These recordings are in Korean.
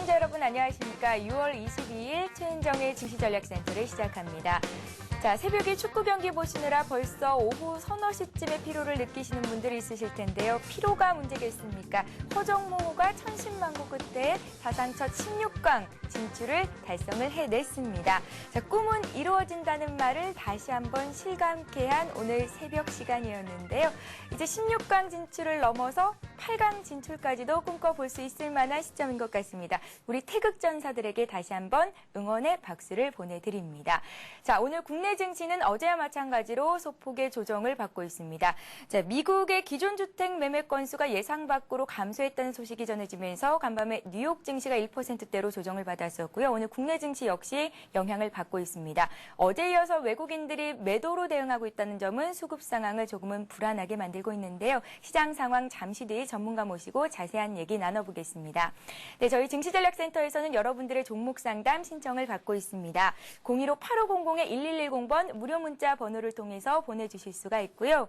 시청자 여러분 안녕하십니까. 6월 22일 최은정의 증시전략센터를 시작합니다. 자, 새벽에 축구 경기 보시느라 벌써 오후 서너 시쯤에 피로를 느끼시는 분들이 있으실 텐데요. 피로가 문제겠습니까? 허정무가 천신만고 끝에 사상 첫 16강 진출을 달성을 해냈습니다. 자, 꿈은 이루어진다는 말을 다시 한번 실감케 한 오늘 새벽 시간이었는데요. 이제 16강 진출을 넘어서 8강 진출까지도 꿈꿔볼 수 있을 만한 시점인 것 같습니다. 우리 태극전사들에게 다시 한번 응원의 박수를 보내드립니다. 자, 오늘 국내 증시는 어제와 마찬가지로 소폭의 조정을 받고 있습니다. 자, 미국의 기존주택 매매 건수가 예상 밖으로 감소했다는 소식이 전해지면서 간밤에 뉴욕 증시가 1%대로 조정을 받았었고요. 오늘 국내 증시 역시 영향을 받고 있습니다. 어제에 이어서 외국인들이 매도로 대응하고 있다는 점은 수급 상황을 조금은 불안하게 만들고 있는데요. 시장 상황 잠시 뒤에 전문가 모시고 자세한 얘기 나눠보겠습니다. 네, 저희 증시전략센터에서는 여러분들의 종목 상담 신청을 받고 있습니다. 015-8500-1110 번 무료 문자 번호를 통해서 보내주실 수가 있고요.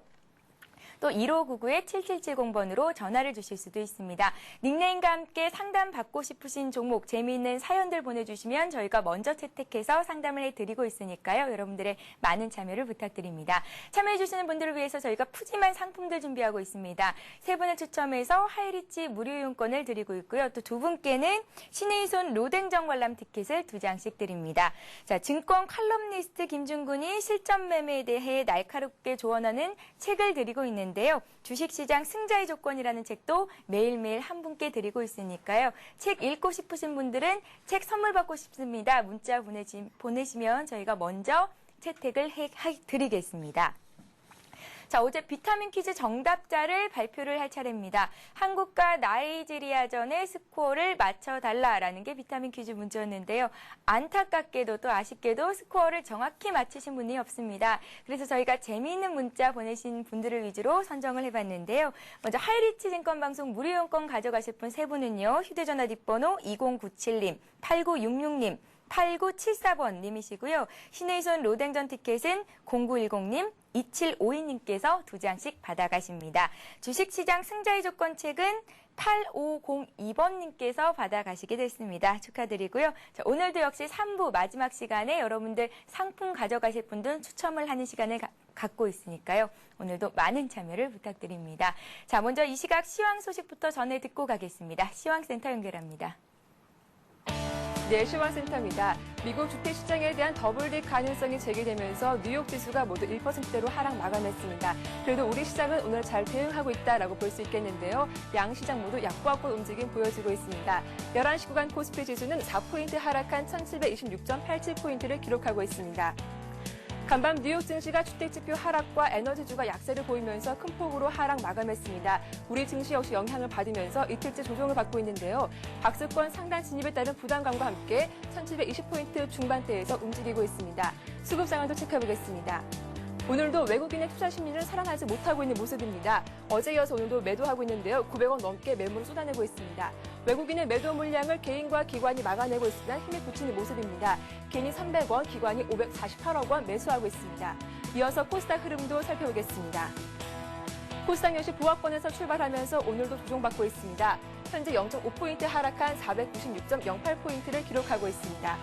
또 1599-7770번으로 전화를 주실 수도 있습니다. 닉네임과 함께 상담 받고 싶으신 종목, 재미있는 사연들 보내주시면 저희가 먼저 채택해서 상담을 해드리고 있으니까요. 여러분들의 많은 참여를 부탁드립니다. 참여해주시는 분들을 위해서 저희가 푸짐한 상품들 준비하고 있습니다. 세 분을 추첨해서 하이리치 무료 이용권을 드리고 있고요. 또 두 분께는 신의 손 로댕정 관람 티켓을 2장씩 드립니다. 자, 증권 칼럼니스트 김준군이 실전 매매에 대해 날카롭게 조언하는 책을 드리고 있는데 주식시장 승자의 조건이라는 책도 매일매일 한 분께 드리고 있으니까요. 책 읽고 싶으신 분들은 책 선물 받고 싶습니다. 문자 보내시면 저희가 먼저 채택을 해드리겠습니다. 자, 어제 비타민 퀴즈 정답자를 발표를 할 차례입니다. 한국과 나이지리아전의 스코어를 맞춰달라라는 게 비타민 퀴즈 문제였는데요. 안타깝게도 또 아쉽게도 스코어를 정확히 맞히신 분이 없습니다. 그래서 저희가 재미있는 문자 보내신 분들을 위주로 선정을 해봤는데요. 먼저 하이리치 증권방송 무료 이용권 가져가실 분 세 분은요. 휴대전화 뒷번호 2097님, 8966님, 8974번님이시고요. 신의 손 로댕전 티켓은 0910님, 2752님께서 2장씩 받아가십니다. 주식시장 승자의 조건 책은 8502번님께서 받아가시게 됐습니다. 축하드리고요. 자, 오늘도 역시 3부 마지막 시간에 여러분들 상품 가져가실 분들 추첨을 하는 시간을 갖고 있으니까요. 오늘도 많은 참여를 부탁드립니다. 자, 먼저 이 시각 시황 소식부터 전해 듣고 가겠습니다. 시황센터 연결합니다. 네, 시황센터입니다. 미국 주택시장에 대한 더블딕 가능성이 제기되면서 뉴욕 지수가 모두 1%대로 하락 마감했습니다. 그래도 우리 시장은 오늘 잘 대응하고 있다라고 볼 수 있겠는데요. 양 시장 모두 약보합권 움직임 보여지고 있습니다. 11시 구간 코스피 지수는 4포인트 하락한 1726.87포인트를 기록하고 있습니다. 간밤 뉴욕 증시가 주택지표 하락과 에너지주가 약세를 보이면서 큰 폭으로 하락 마감했습니다. 우리 증시 역시 영향을 받으면서 이틀째 조정을 받고 있는데요. 박스권 상단 진입에 따른 부담감과 함께 1720포인트 중반대에서 움직이고 있습니다. 수급 상황도 체크해보겠습니다. 오늘도 외국인의 투자 심리는 살아나지 못하고 있는 모습입니다. 어제 이어서 오늘도 매도하고 있는데요. 900원 넘게 매물을 쏟아내고 있습니다. 외국인의 매도 물량을 개인과 기관이 막아내고 있으나 힘이 붙이는 모습입니다. 개인이 300원, 기관이 548억 원 매수하고 있습니다. 이어서 코스닥 흐름도 살펴보겠습니다. 코스닥 역시 보합권에서 출발하면서 오늘도 조정받고 있습니다. 현재 0.5포인트 하락한 496.08포인트를 기록하고 있습니다.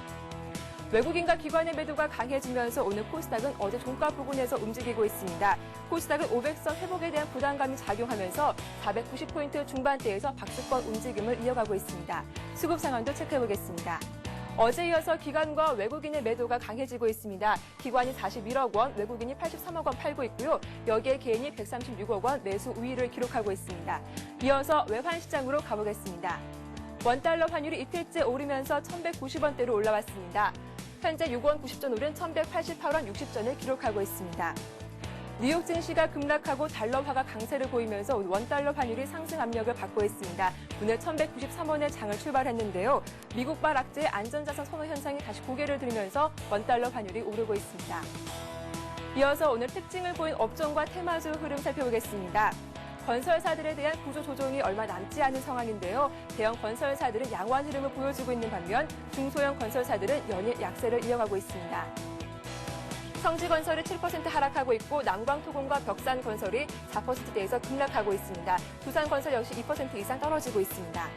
외국인과 기관의 매도가 강해지면서 오늘 코스닥은 어제 종가 부근에서 움직이고 있습니다. 코스닥은 500선 회복에 대한 부담감이 작용하면서 490포인트 중반대에서 박스권 움직임을 이어가고 있습니다. 수급 상황도 체크해보겠습니다. 어제 이어서 기관과 외국인의 매도가 강해지고 있습니다. 기관이 41억 원, 외국인이 83억 원 팔고 있고요. 여기에 개인이 136억 원 매수 우위를 기록하고 있습니다. 이어서 외환 시장으로 가보겠습니다. 원달러 환율이 이틀째 오르면서 1190원대로 올라왔습니다. 현재 6원 90전 오른 1188원 60전을 기록하고 있습니다. 뉴욕 증시가 급락하고 달러화가 강세를 보이면서 원달러 환율이 상승 압력을 받고 있습니다. 오늘 1193원에 장을 출발했는데요. 미국발 악재의 안전자산 선호 현상이 다시 고개를 들면서 원달러 환율이 오르고 있습니다. 이어서 오늘 특징을 보인 업종과 테마주 흐름 살펴보겠습니다. 건설사들에 대한 구조 조정이 얼마 남지 않은 상황인데요. 대형 건설사들은 양호한 흐름을 보여주고 있는 반면 중소형 건설사들은 연일 약세를 이어가고 있습니다. 성지건설이 7% 하락하고 있고 남광토공과 벽산건설이 4%대에서 급락하고 있습니다. 두산건설 역시 2% 이상 떨어지고 있습니다.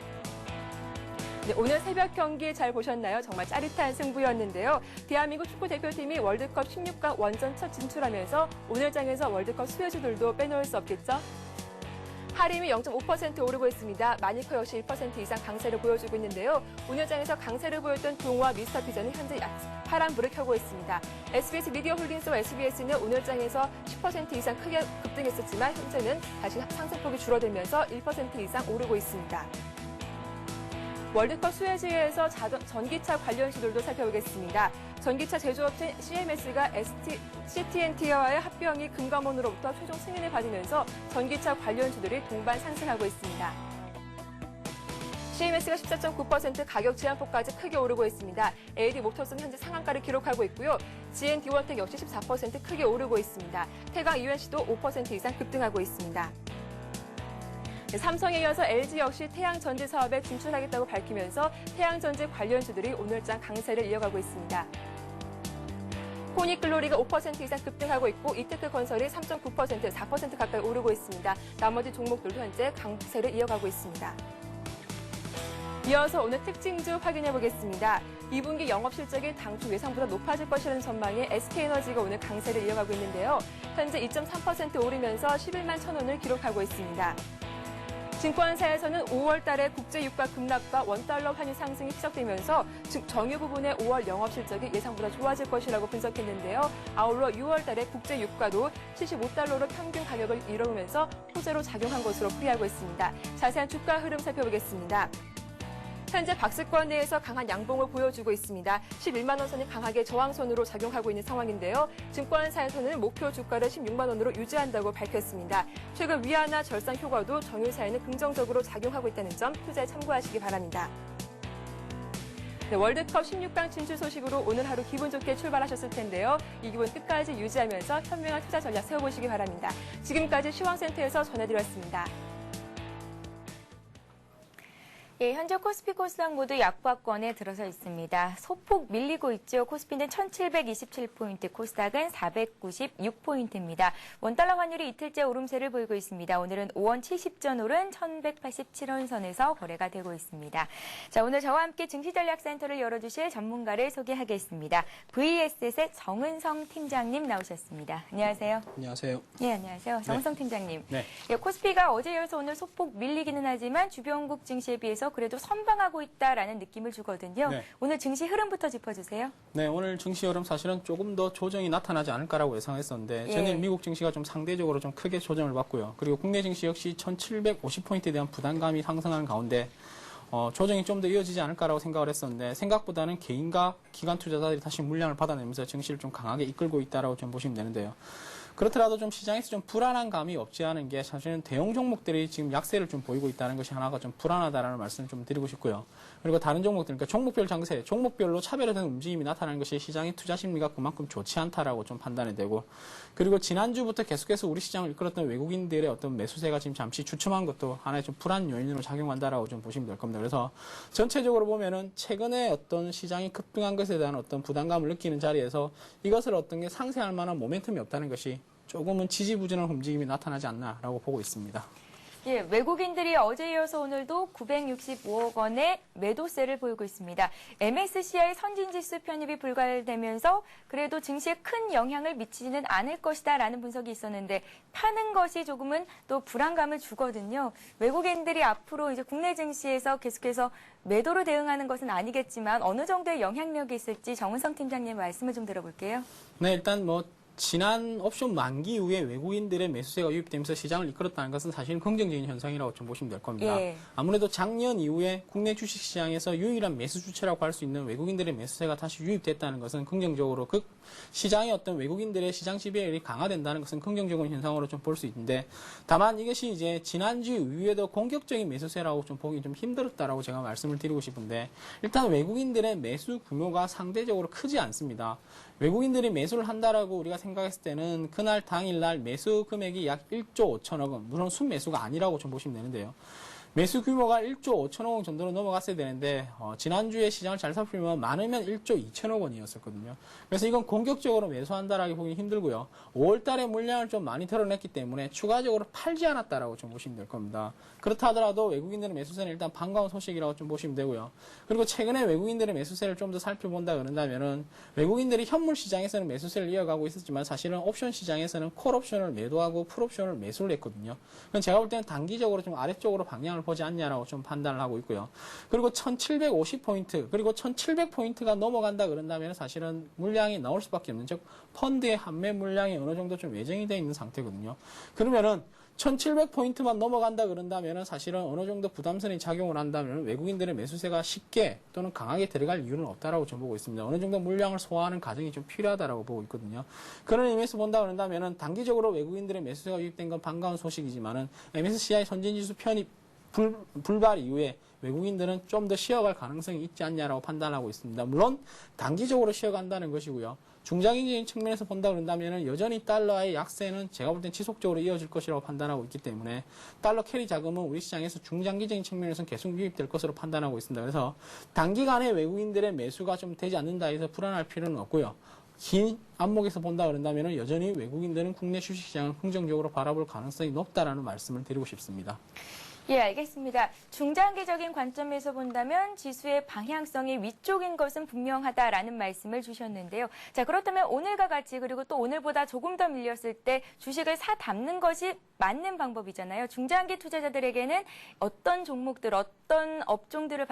네, 오늘 새벽 경기 잘 보셨나요? 정말 짜릿한 승부였는데요. 대한민국 축구 대표팀이 월드컵 16강 원전 첫 진출하면서 오늘 장에서 월드컵 수혜주들도 빼놓을 수 없겠죠? 하림이 0.5% 오르고 있습니다. 마니커 역시 1% 이상 강세를 보여주고 있는데요. 오늘 장에서 강세를 보였던 동호와 미스터 피자는 현재 파란불을 켜고 있습니다. SBS 미디어 홀딩스와 SBS는 오늘 장에서 10% 이상 크게 급등했었지만 현재는 다시 상승폭이 줄어들면서 1% 이상 오르고 있습니다. 월드컵 수혜주에서 전기차 관련 주들도 살펴보겠습니다. 전기차 제조업체 CMS가 CTNT와의 합병이 금감원으로부터 최종 승인을 받으면서 전기차 관련 주들이 동반 상승하고 있습니다. CMS가 14.9% 가격 제한폭까지 크게 오르고 있습니다. AD 모터스는 현재 상한가를 기록하고 있고요. GND원텍 역시 14% 크게 오르고 있습니다. 태강 UNC도 5% 이상 급등하고 있습니다. 삼성에 이어서 LG 역시 태양전지 사업에 진출하겠다고 밝히면서 태양전지 관련주들이 오늘장 강세를 이어가고 있습니다. 코닉글로리가 5% 이상 급등하고 있고 이테크건설이 3.9%, 4% 가까이 오르고 있습니다. 나머지 종목들도 현재 강세를 이어가고 있습니다. 이어서 오늘 특징주 확인해 보겠습니다. 2분기 영업실적이 당초 예상보다 높아질 것이라는 전망에 SK에너지가 오늘 강세를 이어가고 있는데요. 현재 2.3% 오르면서 11만 1,000원을 기록하고 있습니다. 증권사에서는 5월 달에 국제유가 급락과 원달러 환율 상승이 희석되면서 정유 부분의 5월 영업실적이 예상보다 좋아질 것이라고 분석했는데요. 아울러 6월 달에 국제유가도 75달러로 평균 가격을 이루면서 호재로 작용한 것으로 풀이하고 있습니다. 자세한 주가 흐름 살펴보겠습니다. 현재 박스권 내에서 강한 양봉을 보여주고 있습니다. 11만 원 선이 강하게 저항선으로 작용하고 있는 상황인데요. 증권사에서는 목표 주가를 16만 원으로 유지한다고 밝혔습니다. 최근 위안화 절상 효과도 정유사에는 긍정적으로 작용하고 있다는 점 투자에 참고하시기 바랍니다. 네, 월드컵 16강 진출 소식으로 오늘 하루 기분 좋게 출발하셨을 텐데요. 이 기분 끝까지 유지하면서 현명한 투자 전략 세워보시기 바랍니다. 지금까지 시황센터에서 전해드렸습니다. 예, 현재 코스피 코스닥 모두 약보합권에 들어서 있습니다. 소폭 밀리고 있죠. 코스피는 1727포인트, 코스닥은 496포인트입니다. 원달러 환율이 이틀째 오름세를 보이고 있습니다. 오늘은 5원 70전 오른 1187원 선에서 거래가 되고 있습니다. 자, 오늘 저와 함께 증시전략센터를 열어주실 전문가를 소개하겠습니다. VSS의 정은성 팀장님 나오셨습니다. 안녕하세요. 안녕하세요. 네, 안녕하세요. 정은성 팀장님. 네. 예, 코스피가 어제 이어서 오늘 소폭 밀리기는 하지만 주변국 증시에 비해서 그래도 선방하고 있다라는 느낌을 주거든요. 네. 오늘 증시 흐름부터 짚어주세요. 네, 오늘 증시 흐름 사실은 조금 더 조정이 나타나지 않을까라고 예상했었는데 예. 전일 미국 증시가 좀 상대적으로 좀 크게 조정을 받고요. 그리고 국내 증시 역시 1750포인트에 대한 부담감이 상승하는 가운데 조정이 좀 더 이어지지 않을까라고 생각을 했었는데 생각보다는 개인과 기관 투자자들이 다시 물량을 받아내면서 증시를 좀 강하게 이끌고 있다라고 좀 보시면 되는데요. 그렇더라도 좀 시장에서 좀 불안한 감이 없지 않은 게 사실은 대형 종목들이 지금 약세를 좀 보이고 있다는 것이 하나가 좀 불안하다라는 말씀을 좀 드리고 싶고요. 그리고 다른 종목들, 그러니까 종목별 장세, 종목별로 차별화된 움직임이 나타나는 것이 시장의 투자 심리가 그만큼 좋지 않다라고 좀 판단이 되고, 그리고 지난주부터 계속해서 우리 시장을 이끌었던 외국인들의 어떤 매수세가 지금 잠시 주춤한 것도 하나의 좀 불안 요인으로 작용한다라고 좀 보시면 될 겁니다. 그래서 전체적으로 보면은 최근에 어떤 시장이 급등한 것에 대한 어떤 부담감을 느끼는 자리에서 이것을 어떤 게 상쇄할 만한 모멘텀이 없다는 것이 조금은 지지부진한 움직임이 나타나지 않나라고 보고 있습니다. 예, 외국인들이 어제 이어서 오늘도 965억 원의 매도세를 보이고 있습니다. MSCI 선진지수 편입이 불가되면서 그래도 증시에 큰 영향을 미치지는 않을 것이다라는 분석이 있었는데 파는 것이 조금은 또 불안감을 주거든요. 외국인들이 앞으로 이제 국내 증시에서 계속해서 매도로 대응하는 것은 아니겠지만 어느 정도의 영향력이 있을지 정은성 팀장님 말씀을 좀 들어볼게요. 네, 일단 지난 옵션 만기 이후에 외국인들의 매수세가 유입되면서 시장을 이끌었다는 것은 사실 긍정적인 현상이라고 좀 보시면 될 겁니다. 예. 아무래도 작년 이후에 국내 주식시장에서 유일한 매수 주체라고 할 수 있는 외국인들의 매수세가 다시 유입됐다는 것은 긍정적으로 시장의 어떤 외국인들의 시장 지배율이 강화된다는 것은 긍정적인 현상으로 좀 볼 수 있는데, 다만 이것이 이제 지난주 이후에도 공격적인 매수세라고 좀 보기 좀 힘들었다라고 제가 말씀을 드리고 싶은데, 일단 외국인들의 매수 규모가 상대적으로 크지 않습니다. 외국인들이 매수를 한다라고 우리가 생각했을 때는 그날 당일날 매수 금액이 약 1조 5천억 원, 물론 순매수가 아니라고 좀 보시면 되는데요. 매수 규모가 1조 5천억 원 정도로 넘어갔어야 되는데 지난주에 시장을 잘 살피면 많으면 1조 2천억 원이었었거든요. 그래서 이건 공격적으로 매수한다라고 보기 힘들고요. 5월 달에 물량을 좀 많이 털어냈기 때문에 추가적으로 팔지 않았다라고 좀 보시면 될 겁니다. 그렇다 하더라도 외국인들의 매수세는 일단 반가운 소식이라고 좀 보시면 되고요. 그리고 최근에 외국인들의 매수세를 좀 더 살펴본다 그런다면은 외국인들이 현물 시장에서는 매수세를 이어가고 있었지만 사실은 옵션 시장에서는 콜 옵션을 매도하고 풀 옵션을 매수를 했거든요. 그건 제가 볼 때는 단기적으로 좀 아래쪽으로 방향을 보지 않냐라고 좀 판단을 하고 있고요. 그리고 1750포인트, 그리고 1700포인트가 넘어간다 그런다면 사실은 물량이 나올 수밖에 없는, 즉 펀드의 환매 물량이 어느 정도 좀 예정이 되어 있는 상태거든요. 그러면은 1700포인트만 넘어간다 그런다면 사실은 어느 정도 부담선이 작용을 한다면 외국인들의 매수세가 쉽게 또는 강하게 들어갈 이유는 없다라고 좀 보고 있습니다. 어느 정도 물량을 소화하는 과정이 좀 필요하다라고 보고 있거든요. 그런 의미에서 본다 그런다면 단기적으로 외국인들의 매수세가 유입된 건 반가운 소식이지만은 MSCI 선진지수 편입 불발 이후에 외국인들은 좀 더 쉬어갈 가능성이 있지 않냐라고 판단하고 있습니다. 물론 단기적으로 쉬어간다는 것이고요. 중장기적인 측면에서 본다 그런다면 여전히 달러의 약세는 제가 볼 땐 지속적으로 이어질 것이라고 판단하고 있기 때문에 달러 캐리 자금은 우리 시장에서 중장기적인 측면에서는 계속 유입될 것으로 판단하고 있습니다. 그래서 단기간에 외국인들의 매수가 좀 되지 않는다 해서 불안할 필요는 없고요. 긴 안목에서 본다 그런다면 여전히 외국인들은 국내 주식시장을 긍정적으로 바라볼 가능성이 높다라는 말씀을 드리고 싶습니다. 예, 알겠습니다. 중장기적인 관점에서 본다면 지수의 방향성이 위쪽인 것은 분명하다라는 말씀을 주셨는데요. 자, 그렇다면 오늘과 같이 그리고 또 오늘보다 조금 더 밀렸을 때 주식을 사 담는 것이 맞는 방법이잖아요. 중장기 투자자들에게는 어떤 종목들, 어떤 업종들을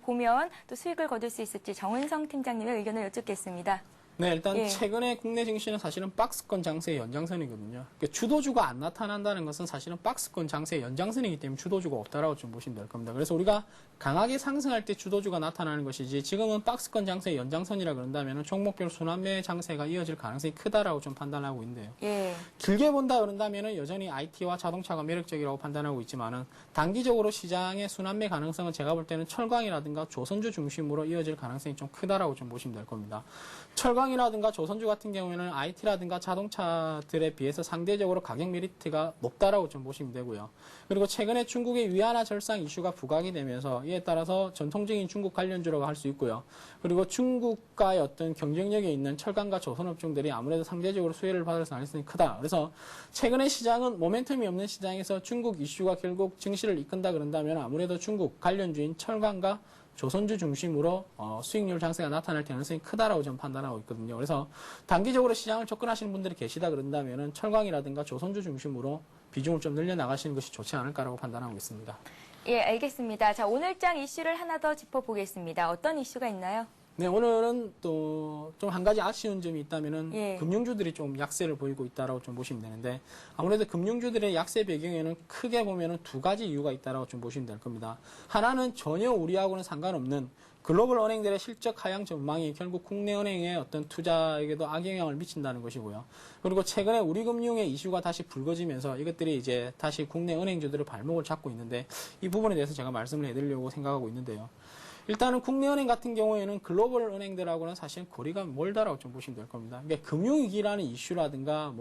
보면 또 수익을 거둘 수 있을지 정은성 팀장님의 의견을 여쭙겠습니다. 네, 일단 예. 최근에 국내 증시는 사실은 박스권 장세의 연장선이거든요. 그러니까 주도주가 안 나타난다는 것은 사실은 박스권 장세의 연장선이기 때문에 주도주가 없다라고 좀 보시면 될 겁니다. 그래서 우리가 강하게 상승할 때 주도주가 나타나는 것이지 지금은 박스권 장세의 연장선이라 그런다면 종목별 순환매 장세가 이어질 가능성이 크다라고 좀 판단하고 있는데요. 예. 길게 본다 그런다면 여전히 IT와 자동차가 매력적이라고 판단하고 있지만은 단기적으로 시장의 순환매 가능성은 제가 볼 때는 철강이라든가 조선주 중심으로 이어질 가능성이 좀 크다라고 좀 보시면 될 겁니다. 철강이라든가 조선주 같은 경우에는 IT라든가 자동차들에 비해서 상대적으로 가격 메리트가 높다라고 좀 보시면 되고요. 그리고 최근에 중국의 위안화 절상 이슈가 부각이 되면서 이에 따라서 전통적인 중국 관련주라고 할 수 있고요. 그리고 중국과의 어떤 경쟁력에 있는 철강과 조선업종들이 아무래도 상대적으로 수혜를 받을 가능성이 크다. 그래서 최근에 시장은 모멘텀이 없는 시장에서 중국 이슈가 결국 증시를 이끈다 그런다면 아무래도 중국 관련주인 철강과 조선주 중심으로 수익률 장세가 나타날 가능성이 크다라고 좀 판단하고 있거든요. 그래서 단기적으로 시장을 접근하시는 분들이 계시다 그런다면은 철강이라든가 조선주 중심으로 비중을 좀 늘려나가시는 것이 좋지 않을까라고 판단하고 있습니다. 예, 알겠습니다. 자, 오늘장 이슈를 하나 더 짚어보겠습니다. 어떤 이슈가 있나요? 네, 오늘은 또 좀 한 가지 아쉬운 점이 있다면은 예. 금융주들이 좀 약세를 보이고 있다라고 좀 보시면 되는데 아무래도 금융주들의 약세 배경에는 크게 보면은 두 가지 이유가 있다라고 좀 보시면 될 겁니다. 하나는 전혀 우리하고는 상관없는 글로벌 은행들의 실적 하향 전망이 결국 국내 은행의 어떤 투자에게도 악영향을 미친다는 것이고요. 그리고 최근에 우리 금융의 이슈가 다시 불거지면서 이것들이 이제 다시 국내 은행주들의 발목을 잡고 있는데 이 부분에 대해서 제가 말씀을 해드리려고 생각하고 있는데요. 일단은 국내은행 같은 경우에는 글로벌 은행들하고는 사실 거리가 멀다라고 좀 보시면 될 겁니다. 그러니까 금융위기라는 이슈라든가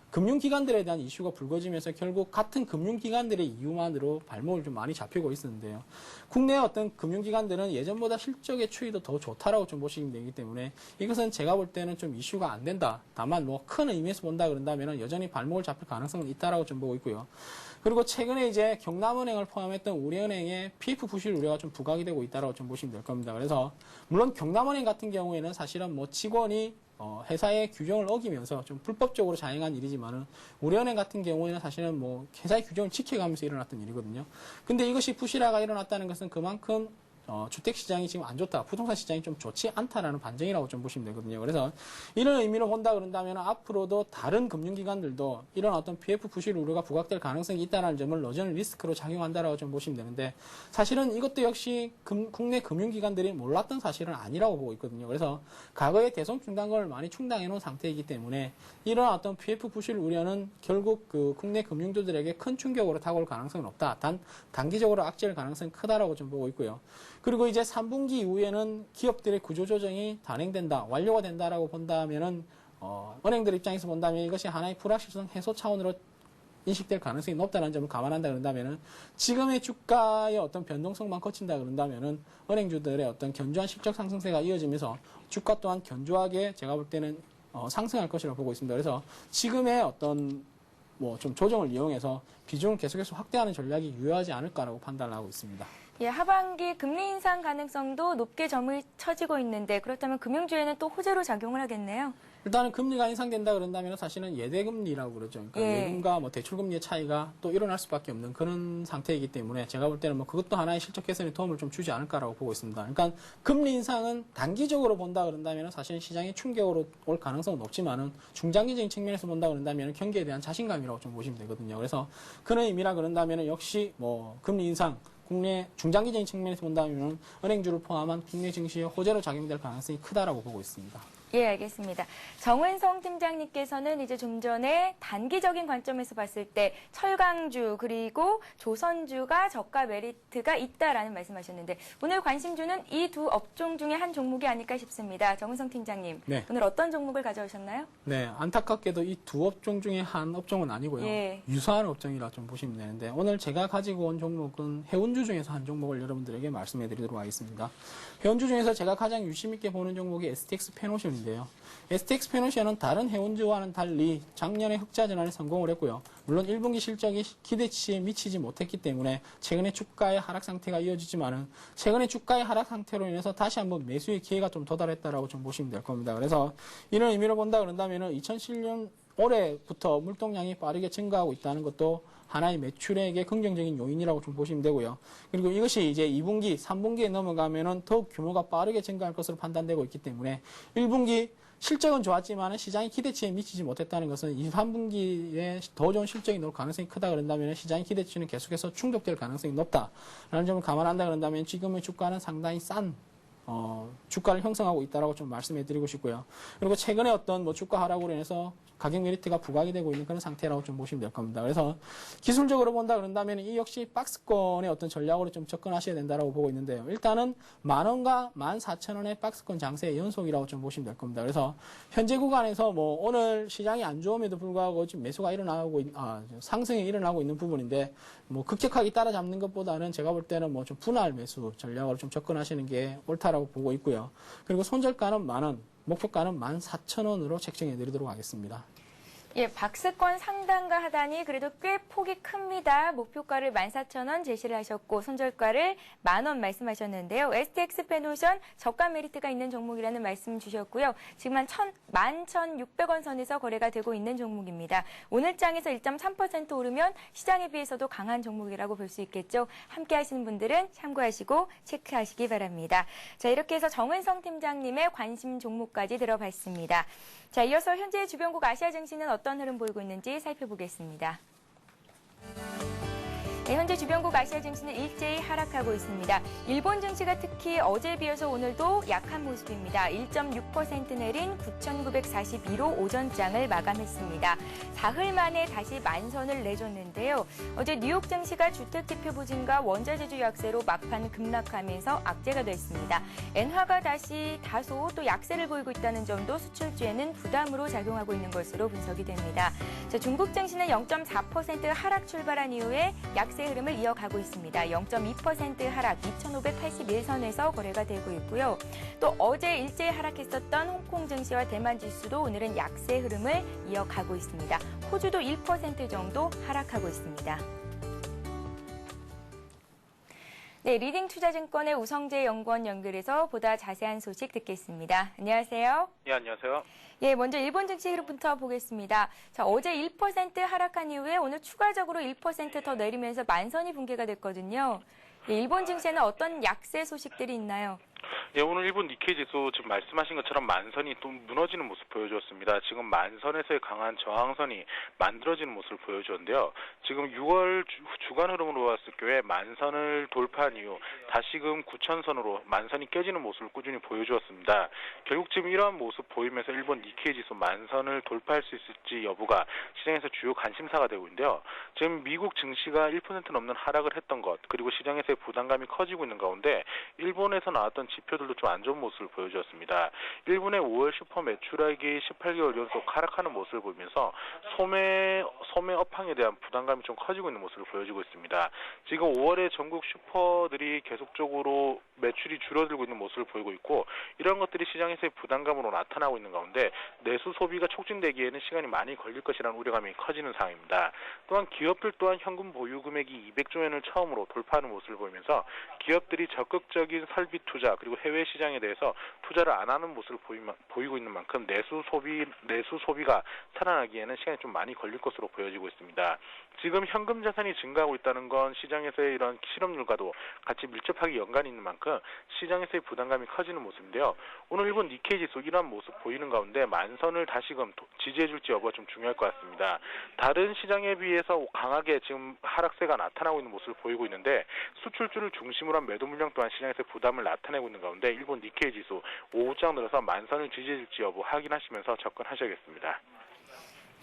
금융기관들에 대한 이슈가 불거지면서 결국 같은 금융기관들의 이유만으로 발목을 좀 많이 잡히고 있었는데요. 국내 어떤 금융기관들은 예전보다 실적의 추이도 더 좋다라고 좀 보시면 되기 때문에 이것은 제가 볼 때는 좀 이슈가 안 된다. 다만 큰 의미에서 본다 그런다면 여전히 발목을 잡힐 가능성은 있다라고 좀 보고 있고요. 그리고 최근에 이제 경남은행을 포함했던 우리은행의 PF 부실 우려가 좀 부각이 되고 있다라고 좀 보시면 될 겁니다. 그래서 물론 경남은행 같은 경우에는 사실은 직원이 회사의 규정을 어기면서 좀 불법적으로 자행한 일이지만은 우리은행 같은 경우에는 사실은 회사의 규정을 지켜가면서 일어났던 일이거든요. 근데 이것이 부실화가 일어났다는 것은 그만큼 주택시장이 지금 안 좋다, 부동산 시장이 좀 좋지 않다라는 반증이라고 좀 보시면 되거든요. 그래서 이런 의미로 본다 그런다면 앞으로도 다른 금융기관들도 이런 어떤 PF 부실 우려가 부각될 가능성이 있다는 점을 여전히 리스크로 작용한다라고 좀 보시면 되는데 사실은 이것도 역시 국내 금융기관들이 몰랐던 사실은 아니라고 보고 있거든요. 그래서 과거에 대손 충당금을 많이 충당해 놓은 상태이기 때문에 이런 어떤 PF 부실 우려는 결국 국내 금융주들에게 큰 충격으로 다가올 가능성은 없다. 단 단기적으로 악재일 가능성이 크다라고 좀 보고 있고요. 그리고 이제 3분기 이후에는 기업들의 구조조정이 단행된다, 완료가 된다라고 본다면은, 은행들 입장에서 본다면 이것이 하나의 불확실성 해소 차원으로 인식될 가능성이 높다는 점을 감안한다 그런다면은 지금의 주가의 어떤 변동성만 거친다 그런다면은 은행주들의 어떤 견조한 실적 상승세가 이어지면서 주가 또한 견조하게 제가 볼 때는 상승할 것이라고 보고 있습니다. 그래서 지금의 어떤 뭐 좀 조정을 이용해서 비중을 계속해서 확대하는 전략이 유효하지 않을까라고 판단을 하고 있습니다. 예, 하반기 금리 인상 가능성도 높게 점을 쳐지고 있는데 그렇다면 금융주에는 또 호재로 작용을 하겠네요. 일단은 금리가 인상된다 그런다면 사실은 예대금리라고 그러죠. 그러니까 예. 예금과 뭐 대출금리의 차이가 또 일어날 수밖에 없는 그런 상태이기 때문에 제가 볼 때는 뭐 그것도 하나의 실적 개선에 도움을 좀 주지 않을까라고 보고 있습니다. 그러니까 금리 인상은 단기적으로 본다 그런다면 사실 시장에 충격으로 올 가능성은 높지만은 중장기적인 측면에서 본다 그런다면 경기에 대한 자신감이라고 좀 보시면 되거든요. 그래서 그런 의미라 그런다면 역시 뭐 금리 인상 국내 중장기적인 측면에서 본다면 은행주를 포함한 국내 증시에 호재로 작용될 가능성이 크다라고 보고 있습니다. 예, 알겠습니다. 정은성 팀장님께서는 이제 좀 전에 단기적인 관점에서 봤을 때 철강주 그리고 조선주가 저가 메리트가 있다라는 말씀하셨는데 오늘 관심주는 이 두 업종 중에 한 종목이 아닐까 싶습니다. 정은성 팀장님, 네. 오늘 어떤 종목을 가져오셨나요? 네, 안타깝게도 이 두 업종 중에 한 업종은 아니고요. 예. 유사한 업종이라 좀 보시면 되는데 오늘 제가 가지고 온 종목은 해운주 중에서 한 종목을 여러분들에게 말씀해 드리도록 하겠습니다. 해운주 중에서 제가 가장 유심 있게 보는 종목이 STX 페노션인데요. STX 페노션은 다른 해운주와는 달리 작년에 흑자 전환에 성공을 했고요. 물론 1분기 실적이 기대치에 미치지 못했기 때문에 최근에 주가의 하락 상태가 이어지지만은 최근에 주가의 하락 상태로 인해서 다시 한번 매수의 기회가 좀 도달했다라고 좀 보시면 될 겁니다. 그래서 이런 의미로 본다 그런다면은 2007년 올해부터 물동량이 빠르게 증가하고 있다는 것도 하나의 매출액의 긍정적인 요인이라고 좀 보시면 되고요. 그리고 이것이 이제 2분기, 3분기에 넘어가면은 더욱 규모가 빠르게 증가할 것으로 판단되고 있기 때문에 1분기 실적은 좋았지만 시장이 기대치에 미치지 못했다는 것은 2, 3분기에 더 좋은 실적이 나올 가능성이 크다 그런다면 시장의 기대치는 계속해서 충족될 가능성이 높다라는 점을 감안한다 그런다면 지금의 주가는 상당히 싼 주가를 형성하고 있다라고 좀 말씀해 드리고 싶고요. 그리고 최근에 어떤 뭐 주가 하락으로 인해서 가격 메리트가 부각이 되고 있는 그런 상태라고 좀 보시면 될 겁니다. 그래서 기술적으로 본다 그런다면 이 역시 박스권의 어떤 전략으로 좀 접근하셔야 된다라고 보고 있는데요. 일단은 10,000원과 14,000원의 박스권 장세의 연속이라고 좀 보시면 될 겁니다. 그래서 현재 구간에서 뭐 오늘 시장이 안 좋음에도 불구하고 지금 매수가 상승이 일어나고 있는 부분인데 뭐 급격하게 따라잡는 것보다는 제가 볼 때는 뭐 좀 분할 매수 전략으로 좀 접근하시는 게 옳다라고 보고 있고요. 그리고 손절가는 10,000원, 목표가는 14,000원으로 책정해 드리도록 하겠습니다. 예, 박스권 상단과 하단이 그래도 꽤 폭이 큽니다. 목표가를 14,000원 제시를 하셨고 손절가를 10,000원 말씀하셨는데요. STX 페노션 저가 메리트가 있는 종목이라는 말씀 주셨고요. 지금 한 11,600원 선에서 거래가 되고 있는 종목입니다. 오늘 장에서 1.3% 오르면 시장에 비해서도 강한 종목이라고 볼 수 있겠죠. 함께 하시는 분들은 참고하시고 체크하시기 바랍니다. 자, 이렇게 해서 정은성 팀장님의 관심 종목까지 들어봤습니다. 자, 이어서 현재 주변국 아시아 증시는 어떤 흐름 보이고 있는지 살펴보겠습니다. 네, 현재 주변국 아시아 증시는 일제히 하락하고 있습니다. 일본 증시가 특히 어제에 비해서 오늘도 약한 모습입니다. 1.6% 내린 9,942로 오전장을 마감했습니다. 사흘 만에 다시 만선을 내줬는데요. 어제 뉴욕 증시가 주택지표 부진과 원자재주 약세로 막판 급락하면서 악재가 됐습니다. 엔화가 다시 다소 또 약세를 보이고 있다는 점도 수출주에는 부담으로 작용하고 있는 것으로 분석이 됩니다. 자, 중국 증시는 0.4% 하락 출발한 이후에 약세 흐름을 이어가고 있습니다. 0.2% 하락 2,581선에서 거래가 되고 있고요. 또 어제 일제히 하락했었던 홍콩 증시와 대만 지수도 오늘은 약세 흐름을 이어가고 있습니다. 호주도 1% 정도 하락하고 있습니다. 네, 리딩투자증권의 우성재 연구원 연결해서 보다 자세한 소식 듣겠습니다. 안녕하세요. 예, 안녕하세요. 예, 먼저 일본 증시 흐름부터 보겠습니다. 자, 어제 1% 하락한 이후에 오늘 추가적으로 1% 더 내리면서 만선이 붕괴가 됐거든요. 예, 일본 증시에는 어떤 약세 소식들이 있나요? 예, 오늘 일본 니케이 지수 지금 말씀하신 것처럼 만선이 또 무너지는 모습 보여주었습니다. 지금 만선에서의 강한 저항선이 만들어지는 모습을 보여주었는데요. 지금 6월 주간 흐름으로 봤을 경우에 만선을 돌파한 이후 다시금 9,000선으로 만선이 깨지는 모습을 꾸준히 보여주었습니다. 결국 지금 이러한 모습 보이면서 일본 니케이 지수 만선을 돌파할 수 있을지 여부가 시장에서 주요 관심사가 되고 있는데요. 지금 미국 증시가 1% 넘는 하락을 했던 것, 그리고 시장에서의 부담감이 커지고 있는 가운데 일본에서 나왔던 지표들 슈퍼들도 좀 안 좋은 모습을 보여주었습니다. 일본의 5월 슈퍼 매출액이 18개월 연속 하락하는 모습을 보이면서 소매 업황에 대한 부담감이 좀 커지고 있는 모습을 보여주고 있습니다. 지금 5월에 전국 슈퍼들이 계속적으로 매출이 줄어들고 있는 모습을 보이고 있고 이런 것들이 시장에서의 부담감으로 나타나고 있는 가운데 내수 소비가 촉진되기에는 시간이 많이 걸릴 것이라는 우려감이 커지는 상황입니다. 또한 기업들 또한 현금 보유 금액이 200조 원을 처음으로 돌파하는 모습을 보이면서 기업들이 적극적인 설비 투자 그리고 해외 시장에 대해서 투자를 안 하는 모습을 보이고 있는 만큼 내수 소비가 살아나기에는 시간이 좀 많이 걸릴 것으로 보여지고 있습니다. 지금 현금 자산이 증가하고 있다는 건 시장에서의 이런 실업률과도 같이 밀접하게 연관이 있는 만큼 시장에서의 부담감이 커지는 모습인데요. 오늘 일본 니케이 지수 이러한 모습 보이는 가운데 만선을 다시금 지지해줄지 여부가 좀 중요할 것 같습니다. 다른 시장에 비해서 강하게 지금 하락세가 나타나고 있는 모습을 보이고 있는데 수출주를 중심으로 한 매도 물량 또한 시장에서 부담을 나타내고 있는 가운데 일본 니케이 지수 오후장 들어서 만선을 지지해줄지 여부 확인하시면서 접근하셔야겠습니다.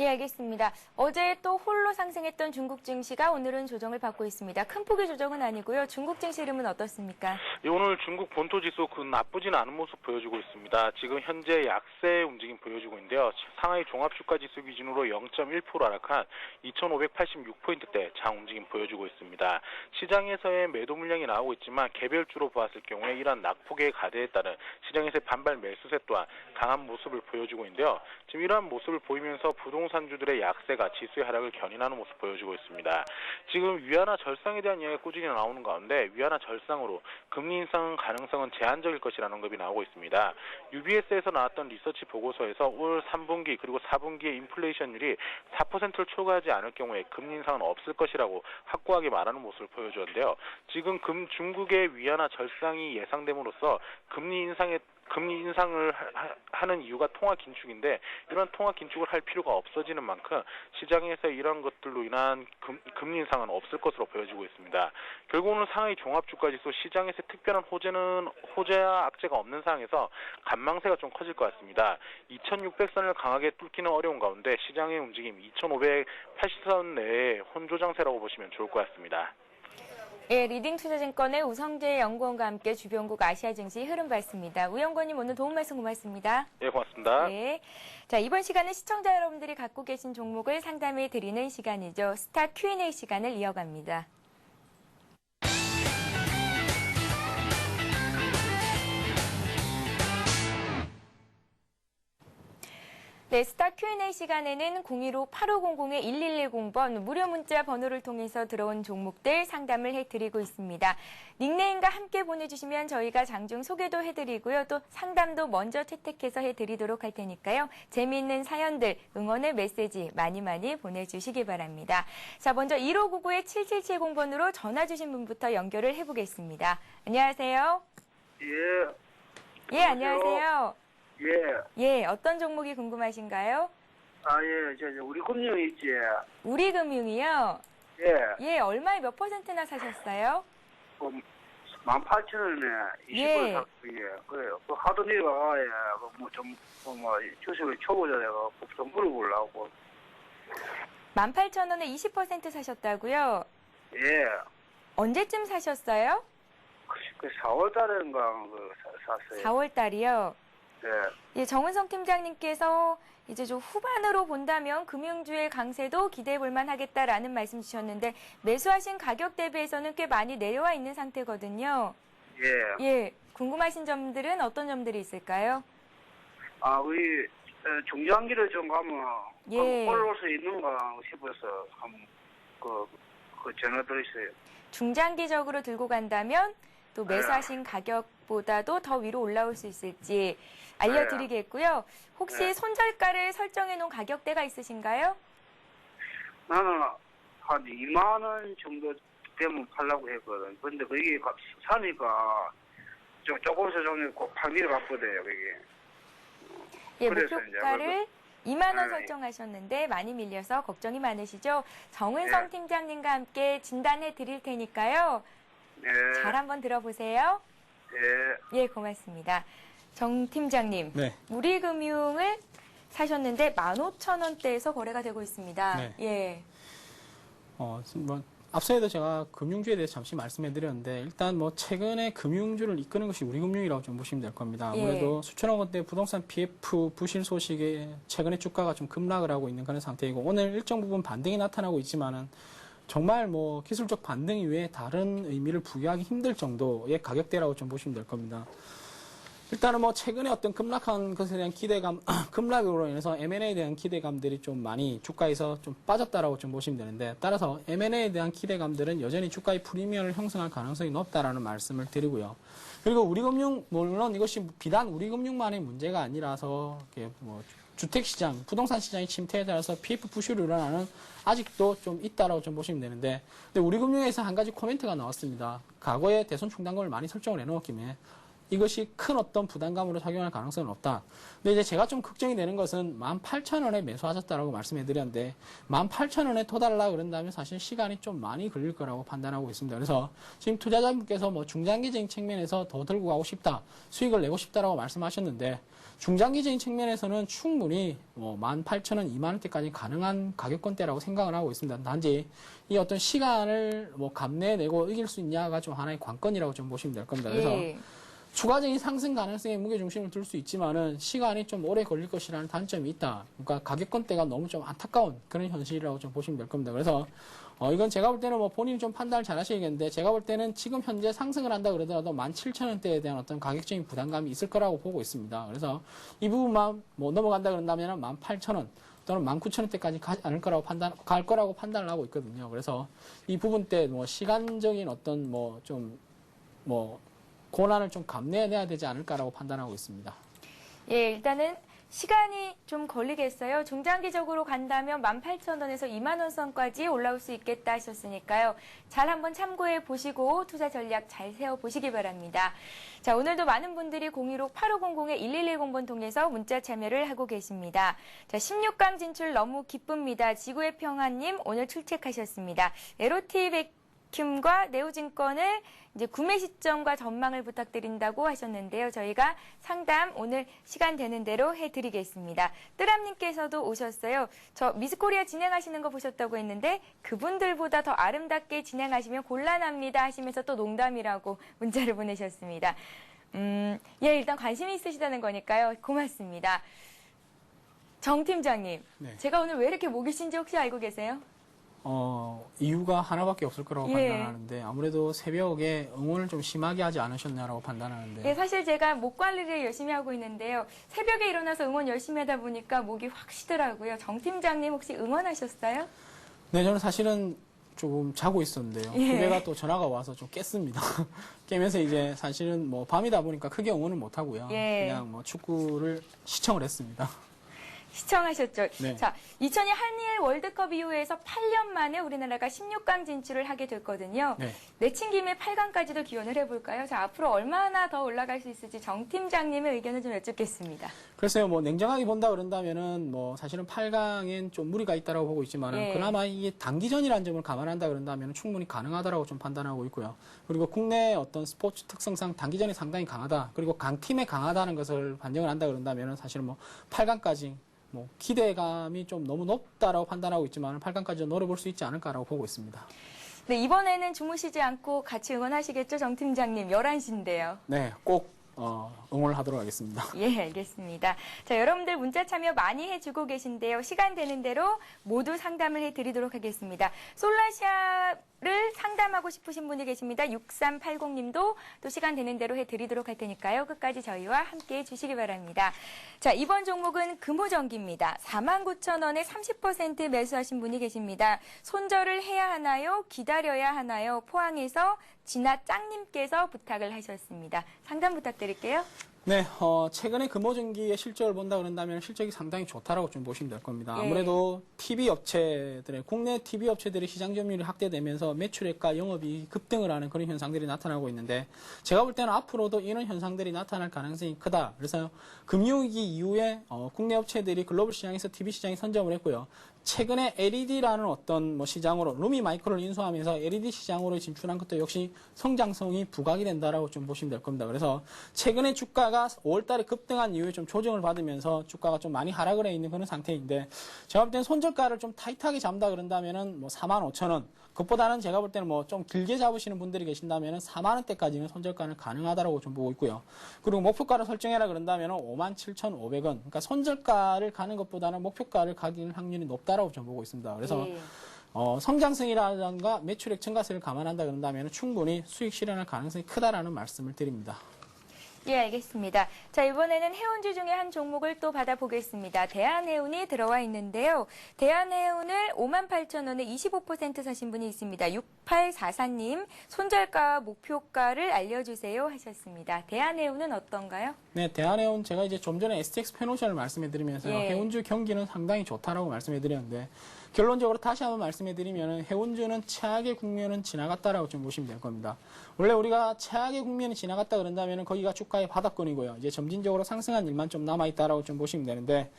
예, 알겠습니다. 어제 또 홀로 상승했던 중국 증시가 오늘은 조정을 받고 있습니다. 큰 폭의 조정은 아니고요. 중국 증시 흐름은 어떻습니까? 오늘 중국 본토 지수 나쁘지는 않은 모습 보여주고 있습니다. 지금 현재 약세 움직임 보여주고 있는데요. 상하이 종합주가 지수 기준으로 0.1% 하락한 2,586포인트대 장 움직임 보여주고 있습니다. 시장에서의 매도 물량이 나오고 있지만 개별주로 보았을 경우에 이러한 낙폭의 가대에 따른 시장에서의 반발 매수세 또한 강한 모습을 보여주고 있는데요. 지금 이러한 모습을 보이면서 부동산주들의 약세가 지수의 하락을 견인하는 모습 보여주고 있습니다. 지금 위안화 절상에 대한 이야기가 꾸준히 나오는 가운데 위안화 절상으로 금리 인상 가능성은 제한적일 것이라는 언급이 나오고 있습니다. UBS에서 나왔던 리서치 보고서에서 올 3분기 그리고 4분기의 인플레이션율이 4%를 초과하지 않을 경우에 금리 인상은 없을 것이라고 확고하게 말하는 모습을 보여주었는데요. 지금 중국의 위안화 절상이 예상됨으로써 금리 인상을 하는 이유가 통화 긴축인데 이런 통화 긴축을 할 필요가 없어지는 만큼 시장에서 이런 것들로 인한 금리 인상은 없을 것으로 보여지고 있습니다. 결국 오늘 상하이 종합주가지수 시장에서 특별한 호재와 악재가 없는 상황에서 관망세가 좀 커질 것 같습니다. 2600선을 강하게 뚫기는 어려운 가운데 시장의 움직임 2580선 내에 혼조장세라고 보시면 좋을 것 같습니다. 예, 리딩투자증권의 우성재 연구원과 함께 주변국 아시아 증시 흐름 봤습니다. 우 연구원님 오늘 도움 말씀 고맙습니다. 네, 고맙습니다. 네. 자, 이번 시간은 시청자 여러분들이 갖고 계신 종목을 상담해 드리는 시간이죠. 스타 Q&A 시간을 이어갑니다. 네, 스타 Q&A 시간에는 015-8500-1110번 무료 문자 번호를 통해서 들어온 종목들 상담을 해드리고 있습니다. 닉네임과 함께 보내주시면 저희가 장중 소개도 해드리고요. 또 상담도 먼저 채택해서 해드리도록 할 테니까요. 재미있는 사연들, 응원의 메시지 많이 보내주시기 바랍니다. 자, 먼저 1599-7770번으로 전화 주신 분부터 연결을 해보겠습니다. 안녕하세요. 예. 예, 안녕하세요. 예. 예, 어떤 종목이 궁금하신가요? 예. 우리 금융 있지? 우리금융이요? 예. 예, 얼마에 몇 %나 사셨어요? 18,000원에 20% 예. 샀어요. 그래요. 그 하도 내가, 주식을 초보자가 좀 물어보려고. 18,000원에 20% 사셨다고요? 예. 언제쯤 사셨어요? 그 4월 달인가 샀어요. 4월 달이요? 예. 예, 정은성 팀장님께서 이제 좀 후반으로 본다면 금융주의 강세도 기대해 볼 만하겠다라는 말씀 주셨는데 매수하신 가격 대비해서는 꽤 많이 내려와 있는 상태거든요. 예. 예, 궁금하신 점들은 어떤 점들이 있을까요? 우리 중장기를 좀 가면 예. 올라올 수 있는가 싶어서 한번 그 전화 드렸어요. 중장기적으로 들고 간다면 또 매수하신 가격보다도 더 위로 올라올 수 있을지 알려드리겠고요. 혹시 네. 손절가를 설정해 놓은 가격대가 있으신가요? 나는 한 2만 원 정도 되면 팔려고 했거든. 근데 그게 사니까 조금씩 좀 판비를 갚거든요, 그게. 예, 그래서 목표가를 2만 원 네. 설정하셨는데 많이 밀려서 걱정이 많으시죠? 정은성 네. 팀장님과 함께 진단해 드릴 테니까요. 네. 잘 한번 들어보세요. 네. 예, 고맙습니다. 정 팀장님, 네. 우리금융을 사셨는데 15,000원대에서 거래가 되고 있습니다. 네. 예. 앞서에도 제가 금융주에 대해서 잠시 말씀해 드렸는데 일단 뭐 최근에 금융주를 이끄는 것이 우리금융이라고 좀 보시면 될 겁니다. 아무래도 수천억 원대 부동산 PF 부실 소식에 최근에 주가가 좀 급락을 하고 있는 그런 상태이고 오늘 일정 부분 반등이 나타나고 있지만은 정말 뭐 기술적 반등 이외에 다른 의미를 부여하기 힘들 정도의 가격대라고 좀 보시면 될 겁니다. 일단은 뭐 최근에 어떤 급락한 것에 대한 기대감, 급락으로 인해서 M&A에 대한 기대감들이 좀 많이 주가에서 좀 빠졌다라고 좀 보시면 되는데 따라서 M&A에 대한 기대감들은 여전히 주가의 프리미엄을 형성할 가능성이 높다라는 말씀을 드리고요. 그리고 우리금융, 물론 이것이 비단 우리금융만의 문제가 아니라서 뭐 주택시장, 부동산 시장의 침체에 따라서 PF 부실이 일어나는 아직도 좀 있다라고 좀 보시면 되는데 근데 우리금융에서 한 가지 코멘트가 나왔습니다. 과거에 대손 충당금을 많이 설정을 해놓았기에 이것이 큰 어떤 부담감으로 작용할 가능성은 없다. 근데 이제 제가 좀 걱정이 되는 것은 18,000원에 매수하셨다라고 말씀해 드렸는데 18,000원에 도달라 그런다면 사실 시간이 좀 많이 걸릴 거라고 판단하고 있습니다. 그래서 지금 투자자분께서 뭐 중장기적인 측면에서 더 들고 가고 싶다, 수익을 내고 싶다라고 말씀하셨는데 중장기적인 측면에서는 충분히 뭐 18,000원, 20,000원대까지 가능한 가격권대라고 생각을 하고 있습니다. 단지 이 어떤 시간을 뭐 감내내고 이길 수 있냐가 좀 하나의 관건이라고 좀 보시면 될 겁니다. 그래서 추가적인 상승 가능성에 무게중심을 둘 수 있지만은 시간이 좀 오래 걸릴 것이라는 단점이 있다. 그러니까 가격권대가 너무 좀 안타까운 그런 현실이라고 좀 보시면 될 겁니다. 그래서 이건 제가 볼 때는 뭐 본인이 좀 판단을 잘 하셔야겠는데 제가 볼 때는 지금 현재 상승을 한다 그러더라도 17,000원대에 대한 어떤 가격적인 부담감이 있을 거라고 보고 있습니다. 그래서 이 부분만 뭐 넘어간다 그런다면 18,000원 또는 19,000원대까지 가지 않을 거라고 갈 거라고 판단을 하고 있거든요. 그래서 이 부분 때 뭐 시간적인 어떤 고난을 좀 감내해야 되지 않을까라고 판단하고 있습니다. 예, 일단은 시간이 좀 걸리겠어요. 중장기적으로 간다면 18,000원에서 20,000원 선까지 올라올 수 있겠다 하셨으니까요. 잘 한번 참고해 보시고 투자 전략 잘 세워 보시기 바랍니다. 자, 오늘도 많은 분들이 016-8500-1110번 통해서 문자 참여를 하고 계십니다. 자, 16강 진출 너무 기쁩니다. 지구의 평화님 오늘 출첵하셨습니다. 에로티 백큐과 네오증권을 이제 구매 시점과 전망을 부탁드린다고 하셨는데요. 저희가 상담 오늘 시간 되는 대로 해드리겠습니다. 뜨람님께서도 오셨어요. 저 미스코리아 진행하시는 거 보셨다고 했는데 그분들보다 더 아름답게 진행하시면 곤란합니다 하시면서 또 농담이라고 문자를 보내셨습니다. 예, 일단 관심이 있으시다는 거니까요. 고맙습니다. 정 팀장님, 네. 제가 오늘 왜 이렇게 목이 신지 혹시 알고 계세요? 이유가 하나밖에 없을 거라고 판단하는데 아무래도 새벽에 응원을 좀 심하게 하지 않으셨냐라고 판단하는데 예, 사실 제가 목 관리를 열심히 하고 있는데요. 새벽에 일어나서 응원 열심히 하다 보니까 목이 확 쉬더라고요. 정 팀장님 혹시 응원하셨어요? 네, 저는 사실은 조금 자고 있었는데요. 예. 후배가 또 전화가 와서 좀 깼습니다. 깨면서 이제 사실은 뭐 밤이다 보니까 크게 응원을 못 하고요. 예. 그냥 뭐 축구를 시청을 했습니다. 시청하셨죠? 네. 자, 2002 한일 월드컵 이후에서 8년 만에 우리나라가 16강 진출을 하게 됐거든요. 네. 내친 김에 8강까지도 기원을 해볼까요? 자, 앞으로 얼마나 더 올라갈 수 있을지 정 팀장님의 의견을 좀 여쭙겠습니다. 글쎄요, 뭐 냉정하게 본다 그런다면은 뭐 사실은 8강엔 좀 무리가 있다라고 보고 있지만은 예. 그나마 이게 단기전이라는 점을 감안한다 그런다면 충분히 가능하다라고 좀 판단하고 있고요. 그리고 국내 어떤 스포츠 특성상 단기전이 상당히 강하다. 그리고 강팀에 강하다는 것을 반영을 한다 그런다면은 사실은 뭐 8강까지 뭐 기대감이 좀 너무 높다라고 판단하고 있지만 8강까지 노려볼 수 있지 않을까라고 보고 있습니다. 네, 이번에는 주무시지 않고 같이 응원하시겠죠, 정 팀장님? 11시인데요. 네, 꼭 응원을 하도록 하겠습니다. 예, 알겠습니다. 자, 여러분들 문자 참여 많이 해주고 계신데요. 시간 되는 대로 모두 상담을 해드리도록 하겠습니다. 솔라시아를 상담하고 싶으신 분이 계십니다. 6380님도 또 시간 되는 대로 해드리도록 할 테니까요. 끝까지 저희와 함께 해주시기 바랍니다. 자, 이번 종목은 금호전기입니다. 49,000원에 30% 매수하신 분이 계십니다. 손절을 해야 하나요? 기다려야 하나요? 포항에서 진아짱님께서 부탁을 하셨습니다. 상담 부탁드릴게요. 네, 최근에 금호전기의 실적을 본다 그런다면 실적이 상당히 좋다라고 좀 보시면 될 겁니다. 예. 아무래도 국내 TV 업체들의 시장 점유율이 확대되면서 매출액과 영업이 급등을 하는 그런 현상들이 나타나고 있는데 제가 볼 때는 앞으로도 이런 현상들이 나타날 가능성이 크다. 그래서 금융위기 이후에 국내 업체들이 글로벌 시장에서 TV 시장에 선점을 했고요. 최근에 LED라는 어떤 뭐 시장으로 루미 마이크로를 인수하면서 LED 시장으로 진출한 것도 역시 성장성이 부각이 된다라고 좀 보시면 될 겁니다. 그래서 최근에 주가 손절가가 5월달에 급등한 이후에 좀 조정을 받으면서 주가가 좀 많이 하락을 해 있는 그런 상태인데 제가 볼 때는 손절가를 좀 타이트하게 잡는다 그런다면은 뭐 45,000원 그것보다는 제가 볼 때는 뭐 좀 길게 잡으시는 분들이 계신다면은 4만 원대까지는 손절가는 가능하다라고 좀 보고 있고요. 그리고 목표가를 설정해라 그런다면은 57,500원. 그러니까 손절가를 가는 것보다는 목표가를 가길 확률이 높다라고 좀 보고 있습니다. 그래서 예. 성장성이라든가 매출액 증가세를 감안한다 그런다면 충분히 수익 실현할 가능성이 크다라는 말씀을 드립니다. 예, 알겠습니다. 자, 이번에는 해운주 중에 한 종목을 또 받아보겠습니다. 대한해운이 들어와 있는데요. 대한해운을 58,000원에 25% 사신 분이 있습니다. 6844님, 손절가와 목표가를 알려주세요 하셨습니다. 대한해운은 어떤가요? 네, 대한해운 제가 이제 좀 전에 STX 페노션을 말씀해드리면서 예. 해운주 경기는 상당히 좋다라고 말씀해드렸는데 결론적으로 다시 한번 말씀해드리면 해운주는 최악의 국면은 지나갔다라고 좀 보시면 될 겁니다. 원래 우리가 최악의 국면이 지나갔다 그런다면 거기가 주가의 바닥권이고요. 이제 점진적으로 상승한 일만 좀 남아있다라고 좀 보시면 되는데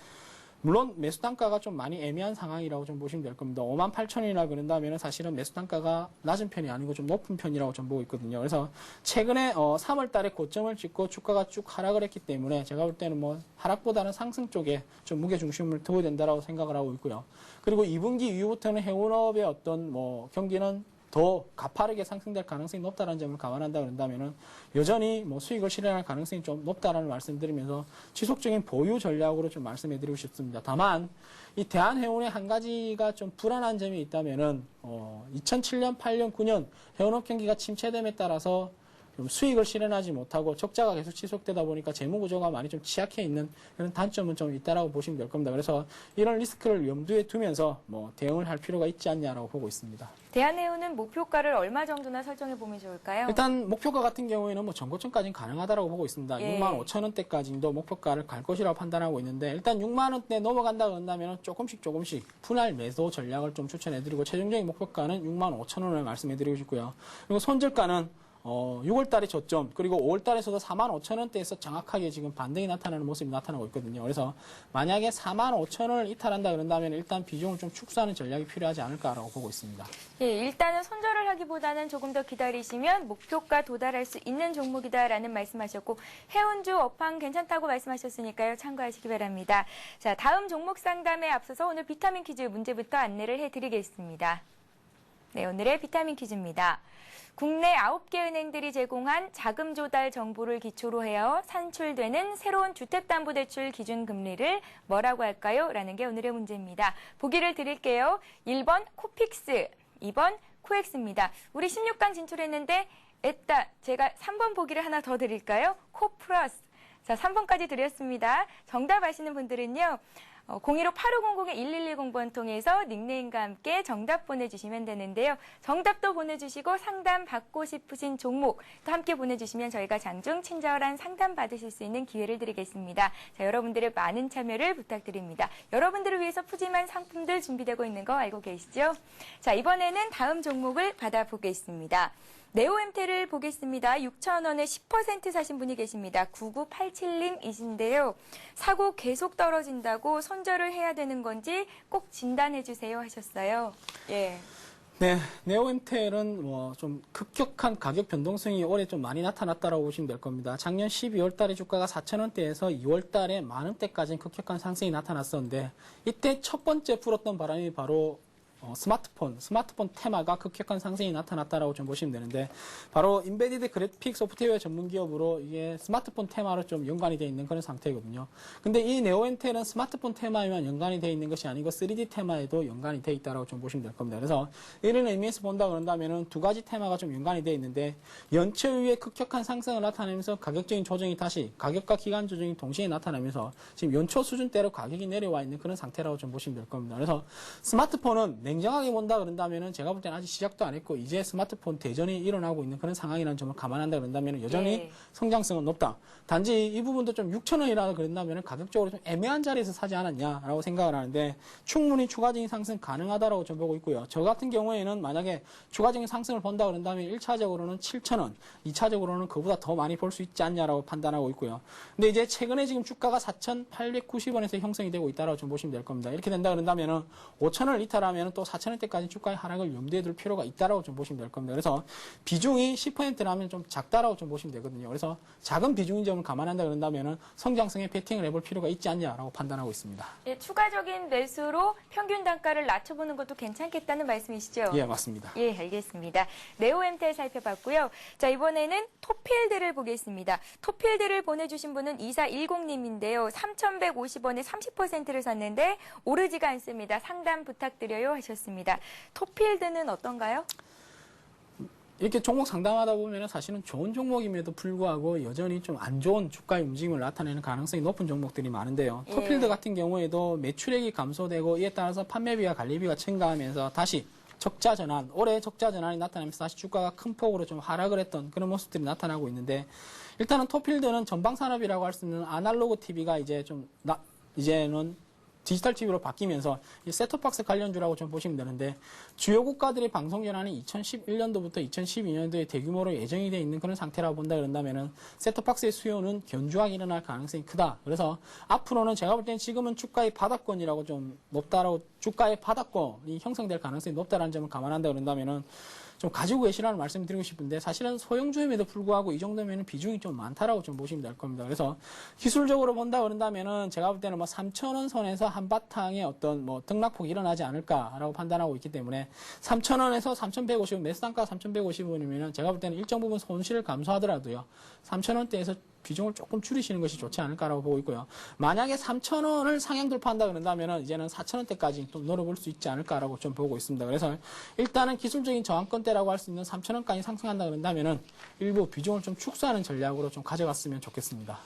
물론 매수 단가가 좀 많이 애매한 상황이라고 좀 보시면 될 겁니다. 58,000원이라 그런다면 사실은 매수 단가가 낮은 편이 아니고 좀 높은 편이라고 좀 보고 있거든요. 그래서 최근에 3월 달에 고점을 찍고 주가가 쭉 하락을 했기 때문에 제가 볼 때는 뭐 하락보다는 상승 쪽에 좀 무게 중심을 둬야 된다라고 생각을 하고 있고요. 그리고 2분기 이후부터는 해운업의 어떤 뭐 경기는 더 가파르게 상승될 가능성이 높다는 점을 감안한다 그런다면은 여전히 뭐 수익을 실현할 가능성이 좀 높다라는 말씀드리면서 지속적인 보유 전략으로 좀 말씀해드리고 싶습니다. 다만 이 대한해운의 한 가지가 좀 불안한 점이 있다면은 2007년, 8년, 9년 해운업 경기가 침체됨에 따라서 좀 수익을 실현하지 못하고 적자가 계속 지속되다 보니까 재무 구조가 많이 좀 취약해 있는 그런 단점은 좀 있다라고 보시면 될 겁니다. 그래서 이런 리스크를 염두에 두면서 뭐 대응을 할 필요가 있지 않냐라고 보고 있습니다. 대한해운은 목표가를 얼마 정도나 설정해 보면 좋을까요? 일단 목표가 같은 경우에는 뭐 전고점까지는 가능하다라고 보고 있습니다. 예. 65,000원대까지도 목표가를 갈 것이라고 판단하고 있는데 일단 6만 원대 넘어간다 그런다면 조금씩 분할 매도 전략을 좀 추천해드리고 최종적인 목표가는 65,000원을 말씀해드리고 싶고요. 그리고 손절가는 6월 달에 저점, 그리고 5월 달에서도 45,000원대에서 정확하게 지금 반등이 나타나는 모습이 나타나고 있거든요. 그래서 만약에 45,000원을 이탈한다 그런다면 일단 비중을 좀 축소하는 전략이 필요하지 않을까라고 보고 있습니다. 예, 일단은 손절을 하기보다는 조금 더 기다리시면 목표가 도달할 수 있는 종목이다라는 말씀하셨고 해운주 업황 괜찮다고 말씀하셨으니까요. 참고하시기 바랍니다. 자, 다음 종목 상담에 앞서서 오늘 비타민 퀴즈 문제부터 안내를 해드리겠습니다. 네, 오늘의 비타민 퀴즈입니다. 국내 9개 은행들이 제공한 자금 조달 정보를 기초로 하여 산출되는 새로운 주택담보대출 기준금리를 뭐라고 할까요? 라는 게 오늘의 문제입니다. 보기를 드릴게요. 1번 코픽스, 2번 코엑스입니다. 우리 16강 진출했는데 제가 3번 보기를 하나 더 드릴까요? 코플러스. 자, 3번까지 드렸습니다. 정답 아시는 분들은요. 015-8500-1110번 통해서 닉네임과 함께 정답 보내주시면 되는데요. 정답도 보내주시고 상담 받고 싶으신 종목 또 함께 보내주시면 저희가 장중 친절한 상담 받으실 수 있는 기회를 드리겠습니다. 자, 여러분들의 많은 참여를 부탁드립니다. 여러분들을 위해서 푸짐한 상품들 준비되고 있는 거 알고 계시죠? 자, 이번에는 다음 종목을 받아보겠습니다. 네오엠텔을 보겠습니다. 6,000원에 10% 사신 분이 계십니다. 9987님이신데요. 사고 계속 떨어진다고 손절을 해야 되는 건지 꼭 진단해 주세요 하셨어요. 예. 네, 네오엠텔은 뭐 좀 급격한 가격 변동성이 올해 좀 많이 나타났다고 보시면 될 겁니다. 작년 12월 달에 주가가 4,000원대에서 2월 달에 만 원대까지는 급격한 상승이 나타났었는데 이때 첫 번째 불었던 바람이 바로 스마트폰 테마가 급격한 상승이 나타났다라고 좀 보시면 되는데 바로 인베디드 그래픽 소프트웨어 전문 기업으로 이게 스마트폰 테마로 좀 연관이 되어 있는 그런 상태거든요. 근데 이 네오엔텔은 스마트폰 테마에만 연관이 되어 있는 것이 아니고 3D 테마에도 연관이 되어 있다라고 좀 보시면 될 겁니다. 그래서 이런 의미에서 본다 그런다면은 두 가지 테마가 좀 연관이 되어 있는데 연초 이후에 급격한 상승을 나타내면서 가격적인 조정이 다시 가격과 기간 조정이 동시에 나타나면서 지금 연초 수준대로 가격이 내려와 있는 그런 상태라고 좀 보시면 될 겁니다. 그래서 스마트폰은 냉정하게 본다 그런다면은 제가 볼 때는 아직 시작도 안 했고 이제 스마트폰 대전이 일어나고 있는 그런 상황이라는 점을 감안한다 그런다면 여전히 성장성은 높다. 단지 이 부분도 좀 6,000원이라 그런다면은 가격적으로 좀 애매한 자리에서 사지 않았냐라고 생각을 하는데 충분히 추가적인 상승 가능하다라고 좀 보고 있고요. 저 같은 경우에는 만약에 추가적인 상승을 본다 그런다면 1차적으로는 7,000원, 2차적으로는 그보다 더 많이 볼 수 있지 않냐라고 판단하고 있고요. 근데 이제 최근에 지금 주가가 4,890원에서 형성이 되고 있다라고 좀 보시면 될 겁니다. 이렇게 된다 그런다면은 5,000원을 이탈하면은 또 또 4,000원대까지 주가의 하락을 염두에 둘 필요가 있다라고 좀 보시면 될 겁니다. 그래서 비중이 10%라면 좀 작다라고 좀 보시면 되거든요. 그래서 작은 비중인 점을 감안한다 그런다면은 성장성에 베팅을 해볼 필요가 있지 않냐라고 판단하고 있습니다. 예, 추가적인 매수로 평균 단가를 낮춰보는 것도 괜찮겠다는 말씀이시죠? 예, 맞습니다. 예, 알겠습니다. 네오엠텔 살펴봤고요. 자, 이번에는 톱필드를 보겠습니다. 톱필드를 보내주신 분은 2410님인데요. 3,150원에 30%를 샀는데 오르지가 않습니다. 상담 부탁드려요 하셨습니다. 톱필드는 어떤가요? 이렇게 종목 상담하다 보면 사실은 좋은 종목임에도 불구하고 여전히 좀 안 좋은 주가의 움직임을 나타내는 가능성이 높은 종목들이 많은데요. 예. 토필드 같은 경우에도 매출액이 감소되고 이에 따라서 판매비와 관리비가 증가하면서 다시 적자 전환, 올해 적자 전환이 나타나면서 다시 주가가 큰 폭으로 좀 하락을 했던 그런 모습들이 나타나고 있는데 일단은 토필드는 전방산업이라고 할 수 있는 아날로그 TV가 이제는 디지털 TV로 바뀌면서 이 셋톱박스 관련주라고 좀 보시면 되는데 주요 국가들의 방송 전환이 2011년도부터 2012년도에 대규모로 예정이 되어 있는 그런 상태라고 본다 그런다면은 셋톱박스의 수요는 견조하게 일어날 가능성이 크다. 그래서 앞으로는 제가 볼 때는 지금은 주가의 바닥권이라고 좀 높다라고 주가의 바닥권이 형성될 가능성이 높다라는 점을 감안한다 그런다면은 좀 가지고 계시라는 말씀을 드리고 싶은데 사실은 소형주임에도 불구하고 이 정도면 비중이 좀 많다라고 좀 보시면 될 겁니다. 그래서 기술적으로 본다 그런다면은 제가 볼 때는 뭐 3,000원 선에서 한바탕에 어떤 뭐 등락폭이 일어나지 않을까라고 판단하고 있기 때문에 3,000원에서 3,150원 매수 단가가 3,150원이면은 제가 볼 때는 일정 부분 손실을 감소하더라도요. 3,000원대에서 비중을 조금 줄이시는 것이 좋지 않을까라고 보고 있고요. 만약에 3,000원을 상향 돌파한다 그런다면은 이제는 4,000원대까지 좀 노려볼 수 있지 않을까라고 좀 보고 있습니다. 그래서 일단은 기술적인 저항권대라고 할 수 있는 3,000원까지 상승한다 그런다면은 일부 비중을 좀 축소하는 전략으로 좀 가져갔으면 좋겠습니다.